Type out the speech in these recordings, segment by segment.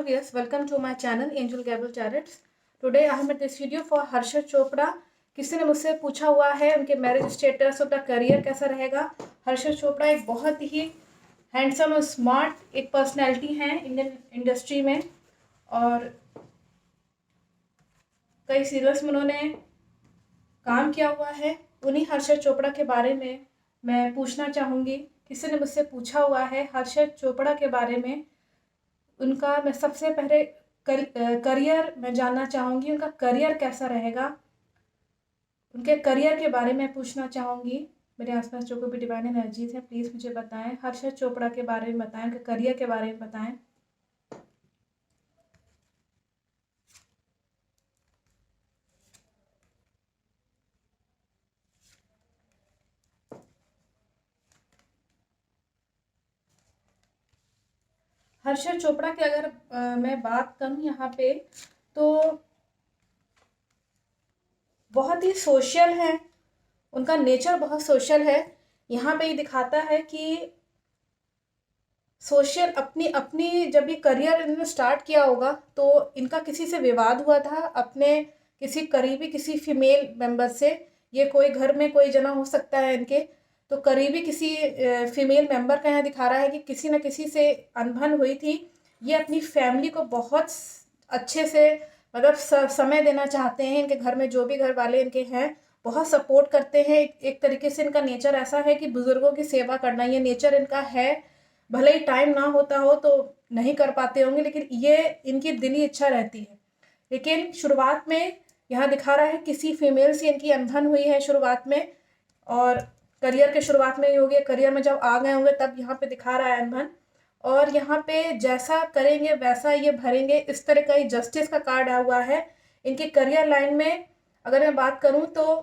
Hello viewers, welcome to my channel Angel Gabriel Jarrett's. Today I have made this video for Harshad Chopra. किसी ने मुझसे पूछा हुआ है उनके मैरिज स्टेटस, उनका करियर कैसा रहेगा. हर्षद चोपड़ा एक बहुत ही हैंडसम और स्मार्ट एक पर्सनैलिटी हैं इंडियन इंडस्ट्री में, और कई सीरियल्स में उन्होंने काम किया हुआ है. उन्हीं हर्षद चोपड़ा के बारे में मैं पूछना चाहूँगी. किसी ने मुझसे पूछा हुआ है हर्षद चोपड़ा के बारे में, उनका मैं सबसे पहले करियर मैं जानना चाहूँगी. उनका करियर कैसा रहेगा, उनके करियर के बारे में पूछना चाहूँगी. मेरे आसपास जो कोई भी डिवाइन एनर्जीज हैं प्लीज़ मुझे बताएं. हर्षद चोपड़ा के बारे में बताएं, उनके करियर के बारे में बताएं. हर्षद चोपड़ा की अगर मैं बात करूँ यहाँ पे, तो बहुत ही सोशल है. उनका नेचर बहुत सोशल है. यहाँ पे ये दिखाता है कि सोशल अपनी अपनी जब ये करियर इन्होंने स्टार्ट किया होगा तो इनका किसी से विवाद हुआ था, अपने किसी करीबी किसी फीमेल मेंबर से. ये कोई घर में कोई जना हो सकता है इनके, तो करीबी किसी फीमेल मेंबर का यहाँ दिखा रहा है कि किसी न किसी से अनबन हुई थी. ये अपनी फैमिली को बहुत अच्छे से मतलब समय देना चाहते हैं. इनके घर में जो भी घर वाले इनके हैं बहुत सपोर्ट करते हैं. एक तरीके से इनका नेचर ऐसा है कि बुजुर्गों की सेवा करना ये नेचर इनका है. भले ही टाइम ना होता हो तो नहीं कर पाते होंगे, लेकिन ये इनकी दिली इच्छा रहती है. लेकिन शुरुआत में यहाँ दिखा रहा है किसी फीमेल से इनकी अनबन हुई है शुरुआत में, और करियर के शुरुआत में ही हो गया. करियर में जब आ गए होंगे तब यहाँ पे दिखा रहा है अनबन. और यहाँ पे जैसा करेंगे वैसा ये भरेंगे, इस तरह का ही जस्टिस का कार्ड आया हुआ है. इनके करियर लाइन में अगर मैं बात करूँ तो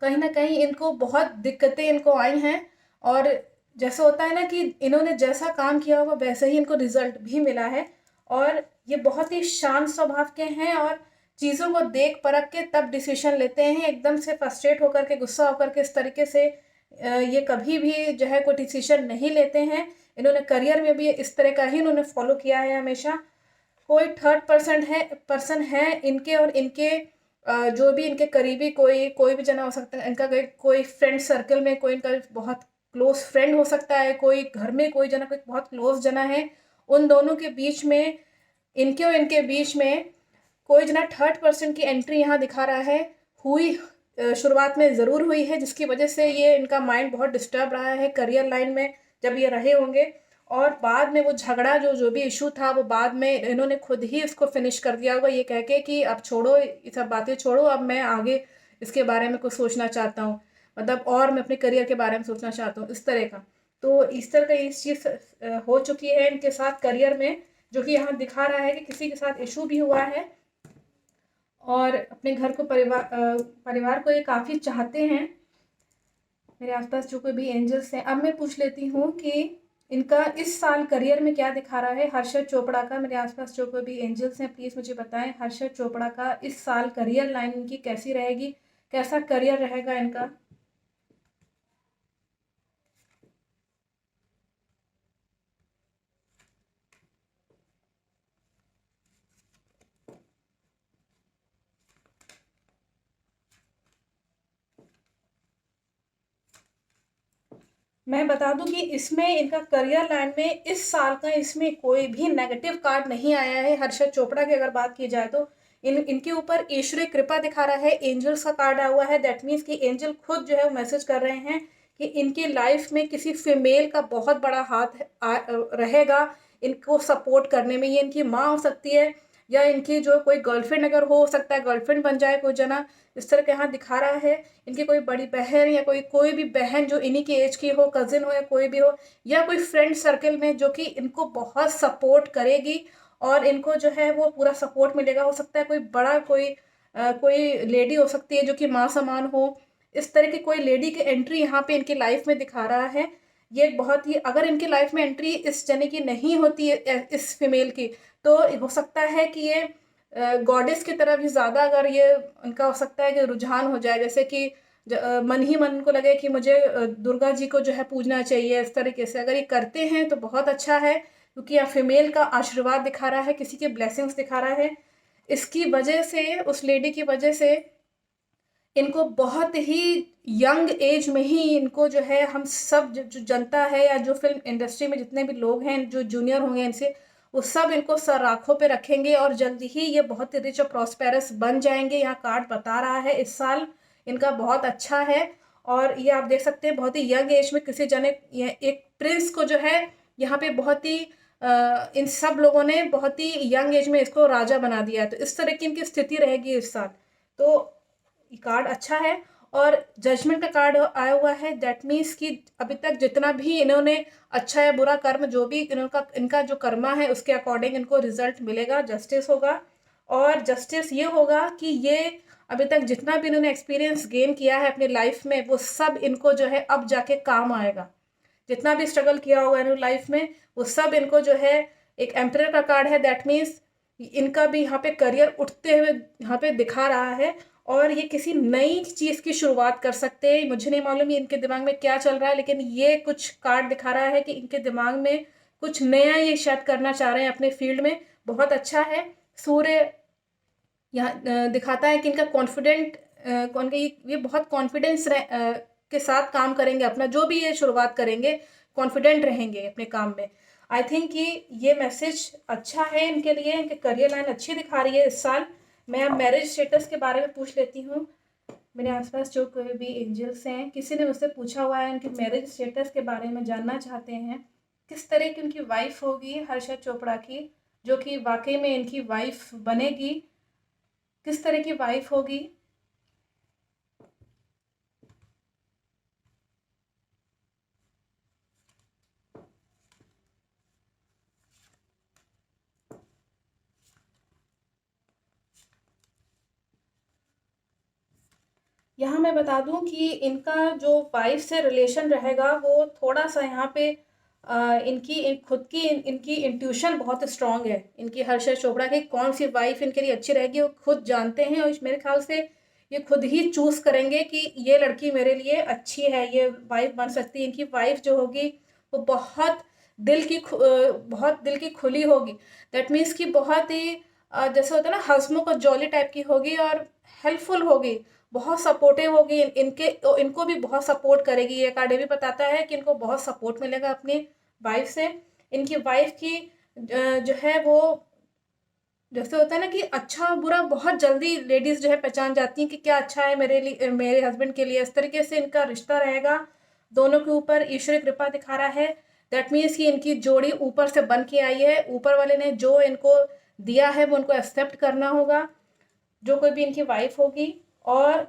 कहीं ना कहीं इनको बहुत दिक्कतें इनको आई हैं, और जैसा होता है ना कि इन्होंने जैसा काम किया होगा वैसे ही इनको रिजल्ट भी मिला है. और ये बहुत ही शांत स्वभाव के हैं और चीज़ों को देख परख के तब डिसीजन लेते हैं. एकदम से फ्रस्ट्रेट होकर के, गुस्सा होकर के इस तरीके से ये कभी भी जो है कोई डिसीजन नहीं लेते हैं. इन्होंने करियर में भी इस तरह का ही इन्होंने फॉलो किया है हमेशा. कोई थर्ड पर्सन है इनके, और इनके जो भी इनके करीबी कोई भी जना हो सकता है. इनका कोई फ्रेंड सर्कल में कोई इनका बहुत क्लोज फ्रेंड हो सकता है, कोई घर में कोई जना कोई बहुत क्लोज जना है. उन दोनों के बीच में, इनके और इनके बीच में कोई जना थर्ड पर्सन की एंट्री यहाँ दिखा रहा है. हुई शुरुआत में ज़रूर हुई है, जिसकी वजह से ये इनका माइंड बहुत डिस्टर्ब रहा है करियर लाइन में जब ये रहे होंगे. और बाद में वो झगड़ा जो भी इशू था वो बाद में इन्होंने खुद ही इसको फिनिश कर दिया होगा, ये कह के कि अब छोड़ो ये सब बातें छोड़ो, अब मैं आगे इसके बारे में कुछ सोचना चाहता हूँ, मतलब और मैं अपने करियर के बारे में सोचना चाहता हूँ, इस तरह का. तो इस तरह का इस चीज़ हो चुकी है इनके साथ करियर में, जो कि यहाँ दिखा रहा है कि किसी के साथ इशू भी हुआ है. और अपने घर को परिवार को ये काफ़ी चाहते हैं. मेरे आसपास जो कोई भी एंजल्स हैं, अब मैं पूछ लेती हूँ कि इनका इस साल करियर में क्या दिखा रहा है हर्षद चोपड़ा का. मेरे आसपास जो कोई भी एंजल्स हैं प्लीज़ मुझे बताएं हर्षद चोपड़ा का इस साल करियर लाइन इनकी कैसी रहेगी, कैसा करियर रहेगा इनका. मैं बता दूं कि इसमें इनका करियर लाइन में इस साल का इसमें कोई भी नेगेटिव कार्ड नहीं आया है. हर्षद चोपड़ा की अगर बात की जाए तो इनके ऊपर ईश्वरीय कृपा दिखा रहा है. एंजल्स का कार्ड आया हुआ है. दैट मीन्स कि एंजल खुद जो है वो मैसेज कर रहे हैं कि इनकी लाइफ में किसी फीमेल का बहुत बड़ा हाथ रहेगा इनको सपोर्ट करने में. ये इनकी माँ हो सकती है, या इनकी जो कोई गर्लफ्रेंड अगर हो सकता है गर्लफ्रेंड बन जाए कोई जना, इस तरह के यहाँ दिखा रहा है. इनकी कोई बड़ी बहन या कोई भी बहन जो इन्हीं की एज की हो, कजिन हो या कोई भी हो, या कोई फ्रेंड सर्कल में जो कि इनको बहुत सपोर्ट करेगी और इनको जो है वो पूरा सपोर्ट मिलेगा. हो सकता है कोई बड़ा कोई लेडी हो सकती है जो कि माँ समान हो. इस तरह की कोई लेडी की एंट्री यहाँ पे इनकी लाइफ में दिखा रहा है. ये बहुत ही, अगर इनकी लाइफ में एंट्री इस जने की नहीं होती है इस फीमेल की, तो हो सकता है कि ये गॉडेस की तरफ ही ज़्यादा अगर ये उनका हो सकता है कि रुझान हो जाए. जैसे कि मन ही मन को लगे कि मुझे दुर्गा जी को जो है पूजना चाहिए. इस तरीके से अगर ये करते हैं तो बहुत अच्छा है. क्योंकि यहाँ फीमेल का आशीर्वाद दिखा रहा है, किसी के ब्लेसिंग्स दिखा रहा है। इसकी वजह से, उस लेडी की वजह से इनको बहुत ही यंग एज में ही इनको जो है, हम सब जो जनता है या जो फिल्म इंडस्ट्री में जितने भी लोग हैं जो जूनियर होंगे इनसे, वो सब इनको सर आँखों पे रखेंगे और जल्दी ही ये बहुत रिच और प्रॉस्पेरस बन जाएंगे। यहाँ कार्ड बता रहा है इस साल इनका बहुत अच्छा है। और ये आप देख सकते हैं बहुत ही यंग एज में किसी जने, एक प्रिंस को जो है यहाँ पे बहुत ही इन सब लोगों ने बहुत ही यंग एज में इसको राजा बना दिया है। तो इस तरह की इनकी स्थिति रहेगी इस साल। तो ये कार्ड अच्छा है। और जजमेंट का कार्ड आया हुआ है, दैट मीन्स कि अभी तक जितना भी इन्होंने अच्छा या बुरा कर्म, जो भी इनका जो कर्मा है उसके अकॉर्डिंग इनको रिजल्ट मिलेगा, जस्टिस होगा। और जस्टिस ये होगा कि ये अभी तक जितना भी इन्होंने एक्सपीरियंस गेन किया है अपनी लाइफ में, वो सब इनको जो है अब जाके काम आएगा। जितना भी स्ट्रगल किया होगा इन्होंने लाइफ में, वो सब इनको जो है, एक एम्परर का कार्ड है, दैट मीन्स इनका भी यहाँ पे करियर उठते हुए यहाँ पे दिखा रहा है। और ये किसी नई चीज़ की शुरुआत कर सकते हैं। मुझे नहीं मालूम ये इनके दिमाग में क्या चल रहा है, लेकिन ये कुछ कार्ड दिखा रहा है कि इनके दिमाग में कुछ नया ये शायद करना चाह रहे हैं अपने फील्ड में। बहुत अच्छा है। सूर्य यहाँ दिखाता है कि इनका कॉन्फिडेंट ये बहुत कॉन्फिडेंस के साथ काम करेंगे, अपना जो भी ये शुरुआत करेंगे कॉन्फिडेंट रहेंगे अपने काम में। आई थिंक कि ये मैसेज अच्छा है इनके लिए, इनके करियर लाइन अच्छी दिखा रही है इस साल। मैं अब मैरिज स्टेटस के बारे में पूछ लेती हूँ। मेरे आसपास जो कोई भी एंजल्स हैं, किसी ने मुझसे पूछा हुआ है उनकी मैरिज स्टेटस के बारे में जानना चाहते हैं, किस तरह की उनकी वाइफ होगी हर्षा चोपड़ा की, जो कि वाकई में इनकी वाइफ बनेगी, किस तरह की वाइफ होगी। यहाँ मैं बता दूं कि इनका जो वाइफ से रिलेशन रहेगा वो थोड़ा सा यहाँ पे खुद की इनकी इंट्यूशन बहुत स्ट्रांग है। इनकी हर्षा चोपड़ा की कौन सी वाइफ इनके लिए अच्छी रहेगी वो खुद जानते हैं, और मेरे ख्याल से ये खुद ही चूज करेंगे कि ये लड़की मेरे लिए अच्छी है, ये वाइफ बन सकती है। इनकी वाइफ जो होगी वो बहुत दिल की खुली होगी। दैट मीन्स कि बहुत ही जैसे होता है ना, हंसमुख और जॉली टाइप की होगी और हेल्पफुल होगी, बहुत सपोर्टिव होगी। इनको भी बहुत सपोर्ट करेगी। ये कार्ड भी बताता है कि इनको बहुत सपोर्ट मिलेगा अपनी वाइफ से। इनकी वाइफ की जो है वो, जैसे होता है ना कि अच्छा बुरा बहुत जल्दी लेडीज जो है पहचान जाती हैं कि क्या अच्छा है मेरे लिए, मेरे हस्बैंड के लिए। इस तरीके से इनका रिश्ता रहेगा। दोनों के ऊपर ईश्वरी कृपा दिखा रहा है। दैट मीन्स कि इनकी जोड़ी ऊपर से बन के आई है। ऊपर वाले ने जो इनको दिया है वो उनको एक्सेप्ट करना होगा, जो कोई भी इनकी वाइफ होगी। और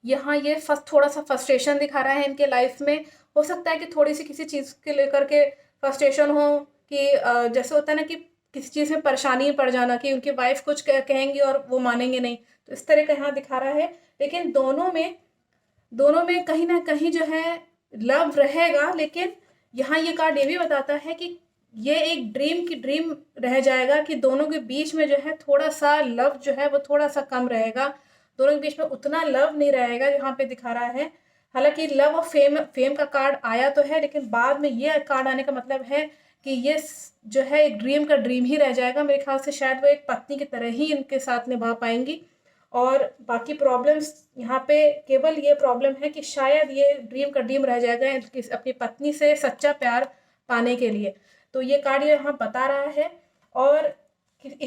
यहाँ ये थोड़ा सा फ्रस्ट्रेशन दिखा रहा है इनके लाइफ में। हो सकता है कि थोड़ी सी किसी चीज़ के लेकर के फ्रस्ट्रेशन हो, कि जैसे होता है ना कि किसी चीज़ में परेशानी में पड़ जाना, कि उनकी वाइफ कुछ कहेंगी और वो मानेंगे नहीं। तो इस तरह का यहाँ दिखा रहा है। लेकिन दोनों में कहीं ना कहीं जो है लव रहेगा। लेकिन यहाँ ये कार्ड ये भी बताता है कि ये एक ड्रीम रह जाएगा, कि दोनों के बीच में जो है थोड़ा सा लव जो है वो थोड़ा सा कम रहेगा। दोनों के बीच में उतना लव नहीं रहेगा यहाँ पे दिखा रहा है। हालांकि लव और फेम का कार्ड आया तो है, लेकिन बाद में ये कार्ड आने का मतलब है कि ये जो है एक ड्रीम ही रह जाएगा। मेरे ख्याल से शायद वो एक पत्नी की तरह ही इनके साथ निभा पाएंगी। और बाकी प्रॉब्लम्स यहाँ पे केवल ये प्रॉब्लम है कि शायद ये ड्रीम रह जाएगा अपनी पत्नी से सच्चा प्यार पाने के लिए। तो ये कार्ड यहाँ बता रहा है। और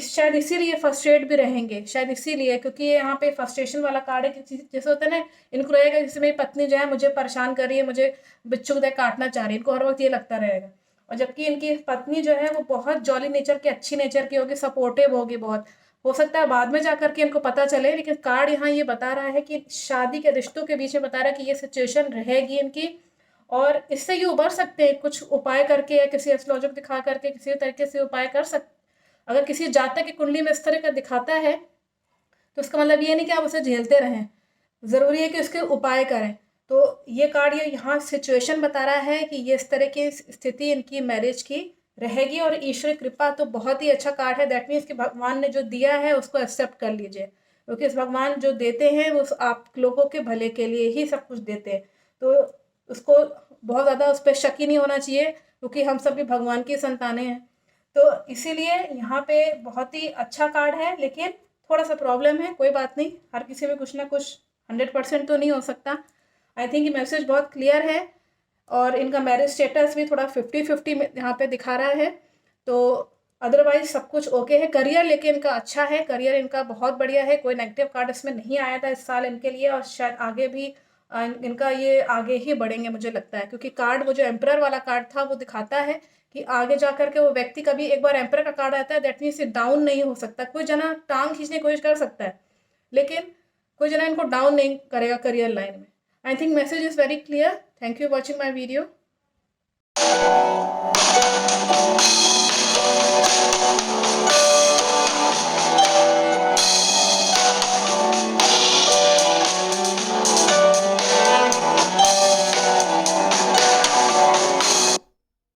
शायद इसीलिए फ्रस्ट्रेट भी रहेंगे, शायद इसीलिए, क्योंकि ये यहाँ पे फ्रस्ट्रेशन वाला कार्ड है। कि जैसे होता है ना, इनको रहेगा जैसे मेरी पत्नी जो है मुझे परेशान कर रही है, मुझे बिच्छू की तरह काटना चाह रही है, इनको हर वक्त ये लगता रहेगा। और जबकि इनकी पत्नी जो है वो बहुत जॉली नेचर की, अच्छी नेचर की होगी, सपोर्टिव होगी बहुत। हो सकता है बाद में जाकर के इनको पता चले, लेकिन कार्ड यहाँ ये बता रहा है कि शादी के रिश्तों के बीच में बता रहा है कि ये सिचुएशन रहेगी इनकी। और इससे ये उबर सकते हैं कुछ उपाय करके, या किसी एस्ट्रोलॉजर को दिखा करके किसी तरीके से उपाय कर सकते। अगर किसी जातक की कुंडली में इस तरह का दिखाता है तो इसका मतलब ये नहीं कि आप उसे झेलते रहें, ज़रूरी है कि उसके उपाय करें। तो ये कार्ड ये यहाँ सिचुएशन बता रहा है कि ये इस तरह की स्थिति इनकी मैरिज की रहेगी। और ईश्वरी कृपा तो बहुत ही अच्छा कार्ड है। दैट मीन्स कि भगवान ने जो दिया है उसको एक्सेप्ट कर लीजिए, क्योंकि इस भगवान जो देते हैं वो आप लोगों के भले के लिए ही सब कुछ देते हैं। तो उसको बहुत ज़्यादा उस पर शक ही नहीं होना चाहिए, क्योंकि हम सब भी भगवान की संतानें हैं। तो इसीलिए यहाँ पे बहुत ही अच्छा कार्ड है, लेकिन थोड़ा सा प्रॉब्लम है। कोई बात नहीं, हर किसी में कुछ ना कुछ 100% तो नहीं हो सकता। आई थिंक ये मैसेज बहुत क्लियर है, और इनका मैरिज स्टेटस भी थोड़ा 50-50 में यहाँ पे दिखा रहा है। तो अदरवाइज सब कुछ ओके है। करियर लेकिन इनका अच्छा है, करियर इनका बहुत बढ़िया है। कोई नेगेटिव कार्ड इसमें नहीं आया था इस साल इनके लिए, और शायद आगे भी इनका ये आगे ही बढ़ेंगे मुझे लगता है, क्योंकि कार्ड वो जो एम्परर वाला कार्ड था वो दिखाता है कि आगे जा करके वो व्यक्ति, कभी एक बार एम्परर का कार्ड आता है दैट मीन्स ये डाउन नहीं हो सकता। कोई जना टांग खींचने की कोशिश कर सकता है, लेकिन कोई जना इनको डाउन नहीं करेगा करियर लाइन में। I think message is very clear. Thank you watching my video.